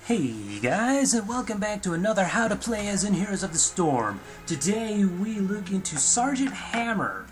Hey guys, and welcome back to another How to Play as in Heroes of the Storm. Today we look into Sgt Hammer,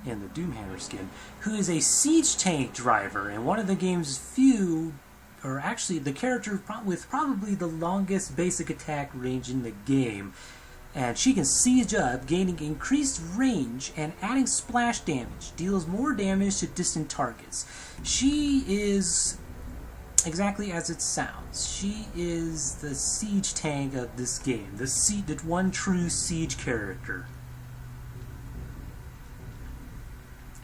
in the Doomhammer skin, who is a siege tank driver and one of the game's few, or actually the character with probably the longest basic attack range in the game. And she can siege up, gaining increased range and adding splash damage. Deals more damage to distant targets. She is exactly as it sounds. She is the siege tank of this game. The one true siege character.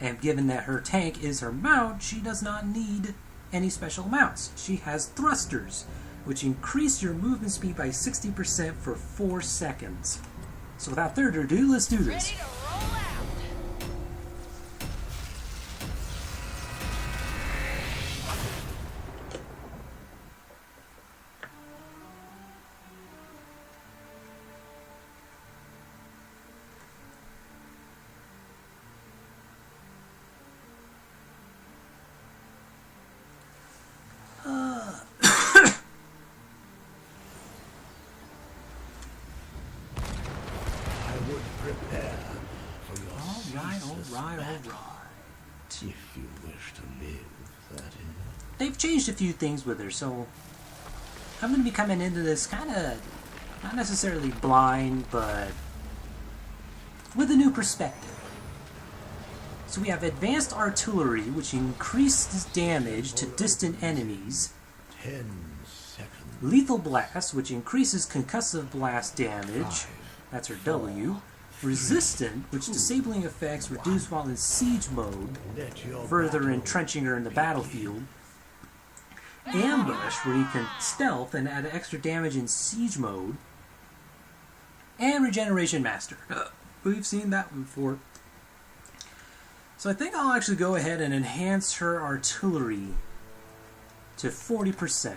And given that her tank is her mount, she does not need any special mounts. She has thrusters, which increase your movement speed by 60% for 4 seconds. So without further ado, let's do this. Alright. If you wish to live, that is. They've changed a few things with her, so I'm going to be coming into this kind of, not necessarily blind, but with a new perspective. So we have advanced artillery, which increases damage to distant enemies. 10 seconds. Lethal blast, which increases concussive blast damage. That's her W. Resistant, which disabling effects reduce while in siege mode, further entrenching her in the battlefield. Ambush, where you can stealth and add extra damage in siege mode. And Regeneration Master. We've seen that one before. So I think I'll actually go ahead and enhance her artillery to 40%.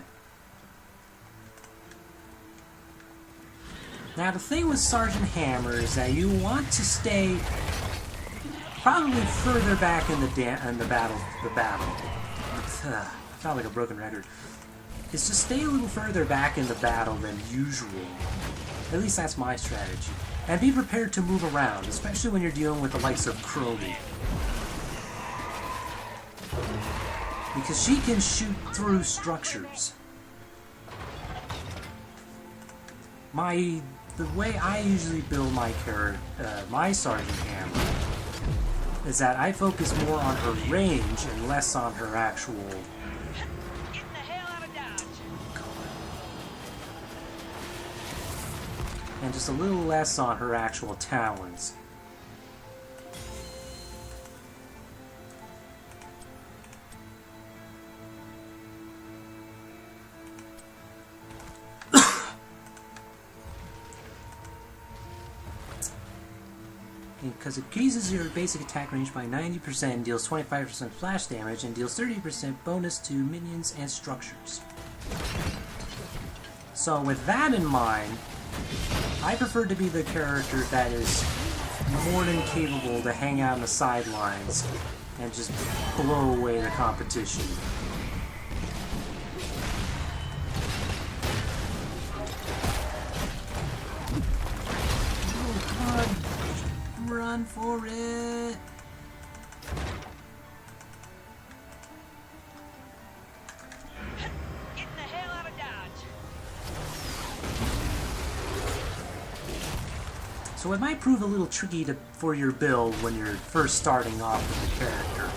Now the thing with Sgt Hammer is that you want to stay probably further back in the battle. I sound like a broken record. Is to stay a little further back in the battle than usual. At least that's my strategy. And be prepared to move around, especially when you're dealing with the likes of Crowley. Because she can shoot through structures. The way I usually build my Sgt Hammer is that I focus more on her range and less on her actual. Get the hell out of Dodge. And just a little less on her actual talents. Because it increases your basic attack range by 90%, deals 25% flash damage, and deals 30% bonus to minions and structures. So with that in mind, I prefer to be the character that is more than capable to hang out on the sidelines and just blow away the competition. Run for it! Get the hell out of Dodge. So it might prove a little tricky for your build when you're first starting off with the character.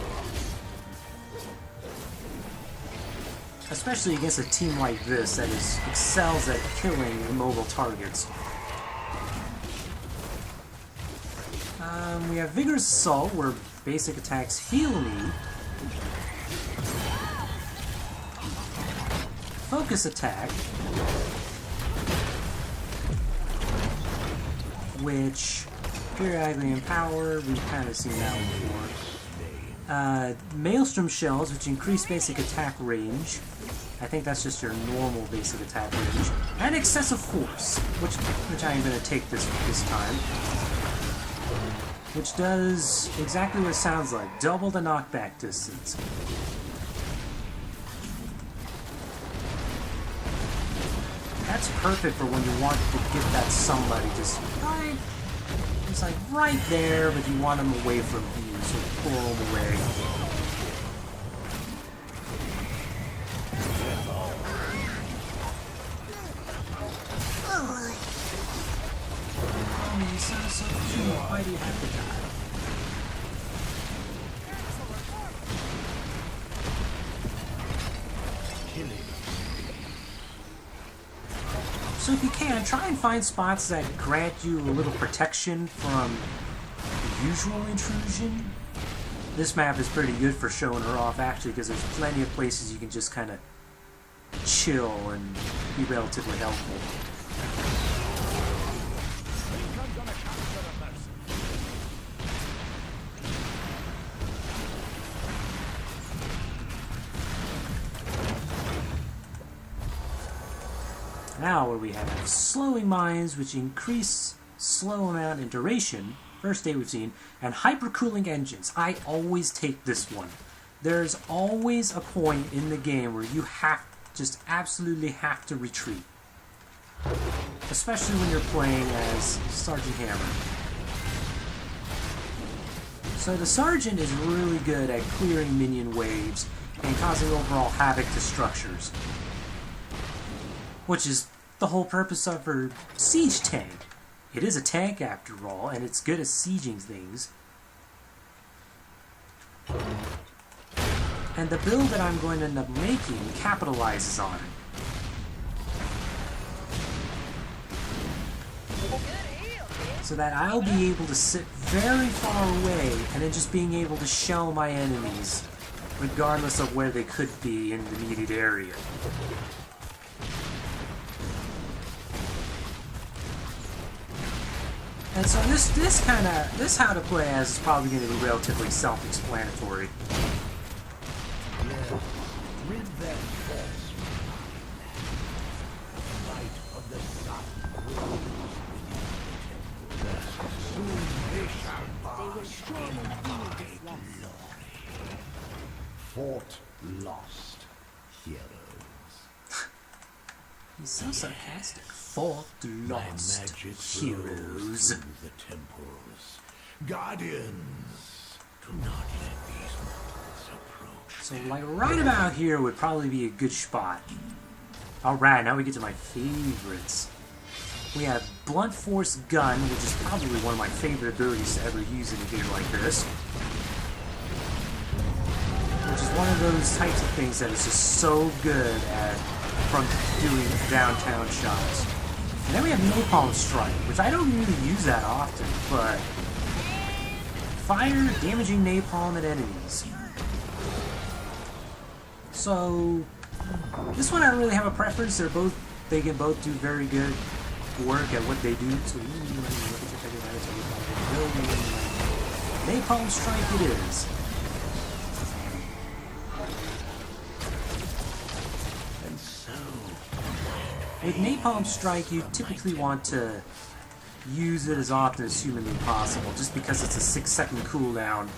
Especially against a team like this that excels at killing immobile targets. We have Vigorous Assault, where basic attacks heal me. Focus Attack, which periodically empower, we've kind of seen that one before. Maelstrom Shells, which increase basic attack range. I think that's just your normal basic attack range. And Excessive Force, which I am going to take this time. Which does exactly what it sounds like, double the knockback distance. That's perfect for when you want to get that somebody just right, it's like right there, but you want them away from you, so pull them away. Oh, you sound so cute. Why do you have to die? So if you can, try and find spots that grant you a little protection from the usual intrusion. This map is pretty good for showing her off, actually, because there's plenty of places you can just kind of chill and be relatively helpful. Now what do we have? Slowing mines, which increase slow amount and duration, first state we've seen, and hypercooling engines. I always take this one. There's always a point in the game where you just absolutely have to retreat. Especially when you're playing as Sgt Hammer. So the Sergeant is really good at clearing minion waves and causing overall havoc to structures. Which is the whole purpose of her siege tank. It is a tank after all, and it's good at sieging things. And the build that I'm going to end up making capitalizes on it. So that I'll be able to sit very far away and then just being able to shell my enemies, regardless of where they could be in the immediate area. And so this how to play as is probably going to be relatively self-explanatory. Rid that false light of the sun that soon they shall bask in my glory. Fort lost, heroes. He's so sarcastic. Fort lost, heroes. The temples. Guardians, do not let these mortals approach. So, like, right about here would probably be a good spot. Alright, now we get to my favorites. We have Blunt Force Gun, which is probably one of my favorite abilities to ever use in a game like this. Which is one of those types of things that is just so good at from doing downtown shots. And then we have Napalm Strike, which I don't really use that often, but fire damaging napalm at enemies. So this one I don't really have a preference. They can both do very good work at what they do. So Napalm Strike it is. With Napalm Strike, you typically want to use it as often as humanly possible, just because it's a 6-second cooldown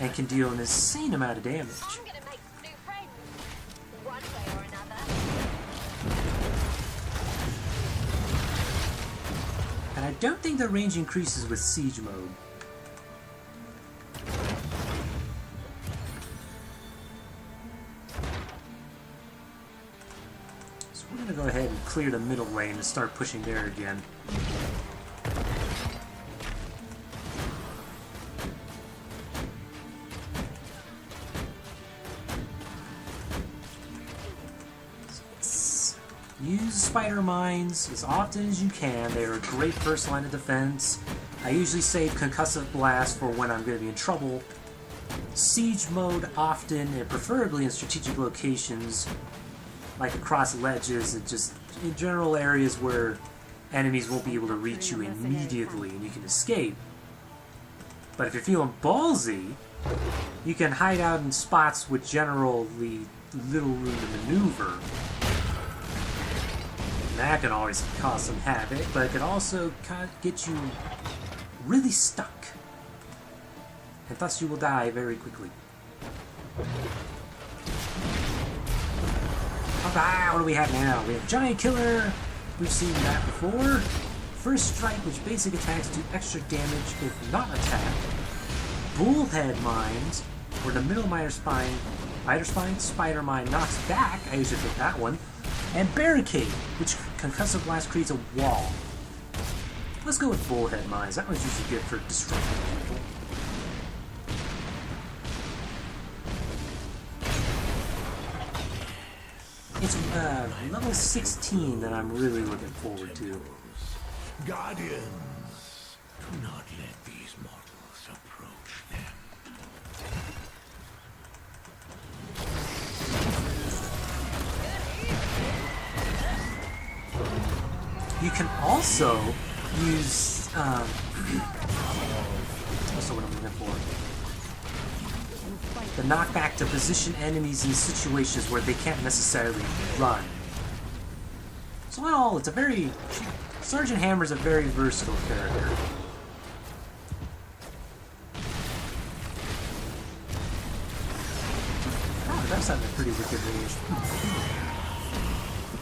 and can deal an insane amount of damage. I'm gonna make some new friends, one way or another. And I don't think the range increases with Siege mode. We're going to go ahead and clear the middle lane and start pushing there again. Use spider mines as often as you can. They are a great first line of defense. I usually save concussive blast for when I'm going to be in trouble. Siege mode often, and preferably in strategic locations, like across ledges and just in general areas where enemies won't be able to reach you immediately and you can escape. But if you're feeling ballsy, you can hide out in spots with generally little room to maneuver. And that can always cause some havoc, but it can also get you really stuck. And thus you will die very quickly. What do we have now? We have Giant Killer, We've seen that before. First strike, which basic attacks do extra damage if not attacked. Bullhead mines, where the middle miter spine, spider mine knocks back. I usually pick that one. And barricade, which concussive blast creates a wall. Let's go with bullhead mines. That one's usually good for disrupting people. It's level 16 that I'm really looking forward to. Guardians, do not let these mortals approach them. You can also use what's the word I'm looking for? The knockback to position enemies in situations where they can't necessarily run. So in all, it's a very... Sgt Hammer's a very versatile character. Oh, that's having a pretty wicked range.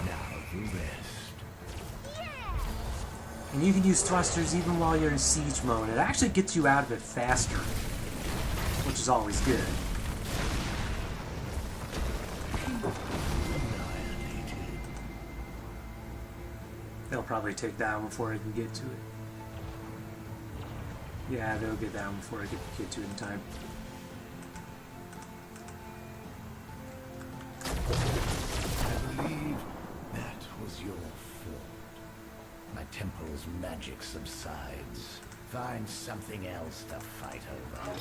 Now the rest. And you can use thrusters even while you're in siege mode. It actually gets you out of it faster, which is always good. They'll probably take that one before I can get to it. Yeah, they'll get that one before I get to it in time. I believe that was your fault. My temple's magic subsides. Find something else to fight over.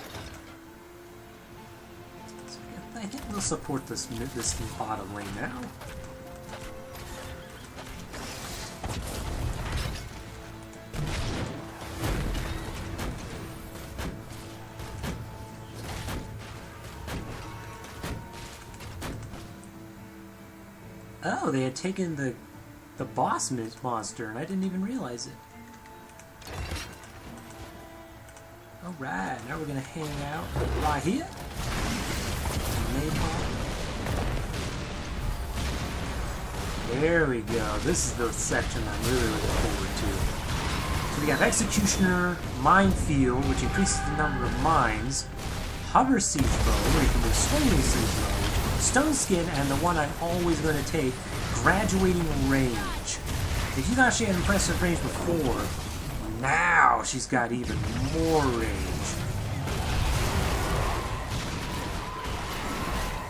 So I think we'll support this bottom lane now. Oh, they had taken the boss monster, and I didn't even realize it. Alright, now we're gonna hang out right here. There we go. This is the section I'm really looking forward to. So we have Executioner, Minefield, which increases the number of mines, Hover Siege Bow, where you can move Swinging Siege Bow, Stone Skin, and the one I'm always going to take, Graduating Range. If you thought she had impressive range before, now she's got even more range.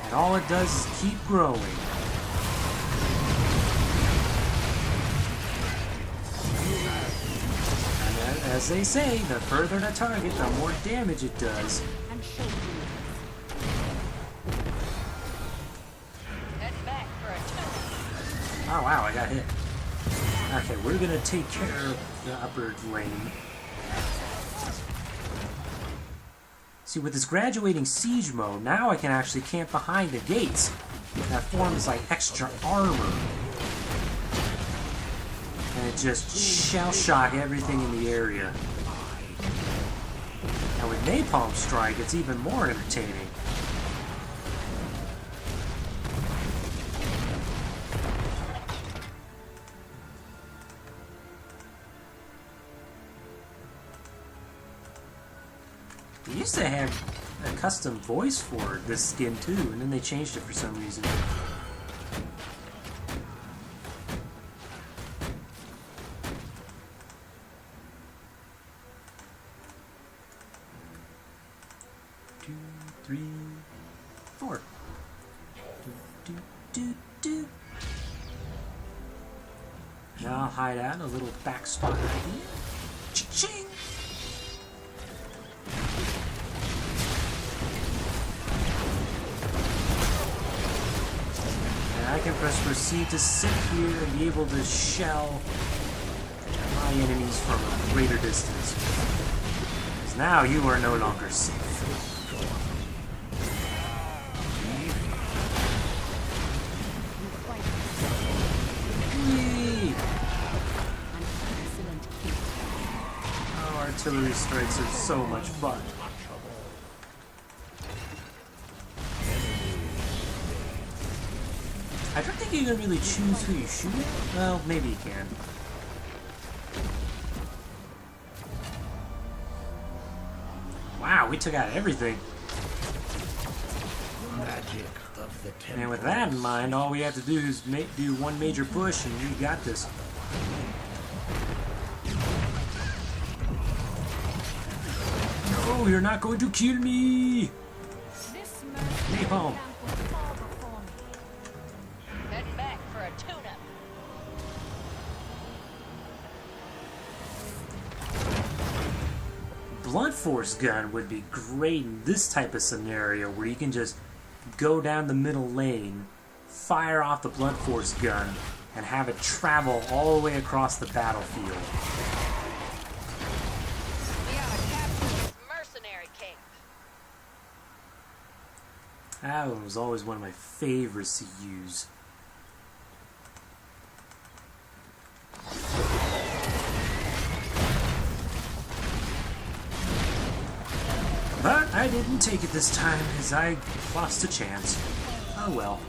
And all it does is keep growing. And as they say, the further the target, the more damage it does. Oh wow, I got hit. Okay, we're gonna take care of the upper lane. See, with this graduating siege mode, now I can actually camp behind the gates. That forms like extra armor. And it just shell shock everything in the area. And with Napalm Strike, it's even more entertaining. They used to have a custom voice for this skin too, and then they changed it for some reason. Two, three, four. Do. Now I'll hide out in a little back spot right here. Cha-ching! I can press proceed to sit here and be able to shell my enemies from a greater distance. Because now you are no longer safe. Whee! Oh, artillery strikes are so much fun. I don't think you can really choose who you shoot at. Well, maybe you can. Wow, we took out everything. Magic of the temple. And with that in mind, all we have to do is do one major push, and we got this. No, you're not going to kill me! Napalm. Heading back for a tune-up. Blunt force gun would be great in this type of scenario where you can just go down the middle lane, fire off the blunt force gun, and have it travel all the way across the battlefield. We gotta capture this mercenary king. That one was always one of my favorites to use. But I didn't take it this time, as I lost a chance. Oh well.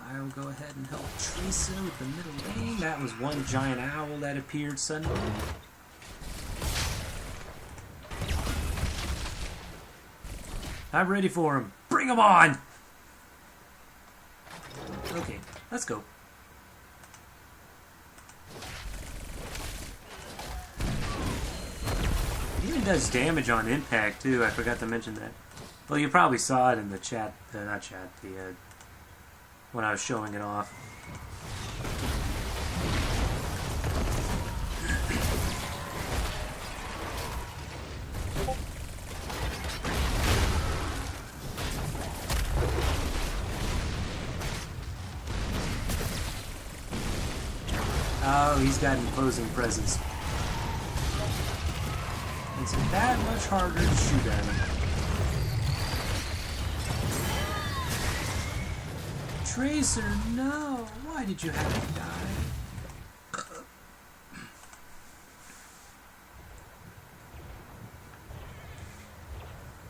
I'll go ahead and help Teresa with the middle lane. That was one giant owl that appeared suddenly. I'm ready for him. Bring him on! Okay, let's go. It even does damage on impact too. I forgot to mention that. Well, you probably saw it in the chat, not chat, when I was showing it off. Oh, he's got imposing presence. Makes it that much harder to shoot at him. Tracer, no! Why did you have to die?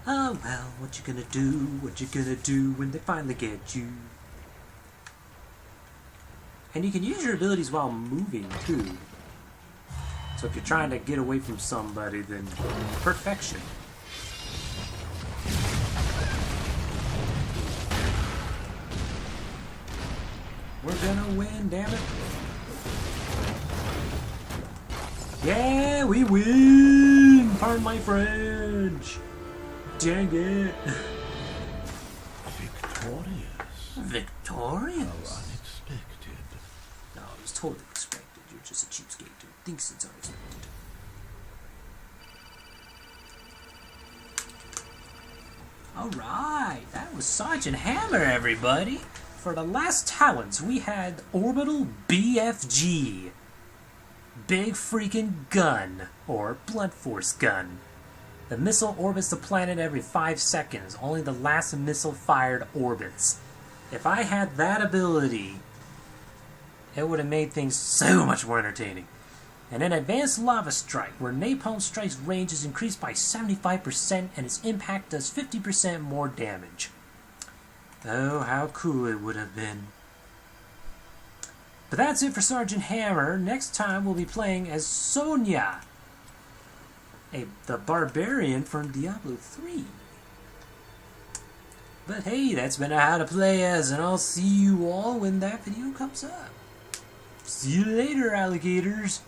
Oh well, what you gonna do? What you gonna do when they finally get you? And you can use your abilities while moving too. So if you're trying to get away from somebody, then perfection. We're gonna win, damn it. Yeah, we win! Pardon my French. Dang it. Victorious. Victorious? How unexpected. No, it was totally expected. You're just a cheapskate who thinks it's unexpected. Alright, that was Sgt Hammer, everybody. For the last talents, we had Orbital BFG. Big freaking gun, or blunt force gun. The missile orbits the planet every 5 seconds. Only the last missile fired orbits. If I had that ability, it would have made things so much more entertaining. And an advanced lava strike, where napalm strike's range is increased by 75% and its impact does 50% more damage. Oh, how cool it would have been. But that's it for Sgt Hammer. Next time we'll be playing as Sonya, the barbarian from Diablo 3. But hey, that's been a How to Play As, and I'll see you all when that video comes up. See you later, alligators.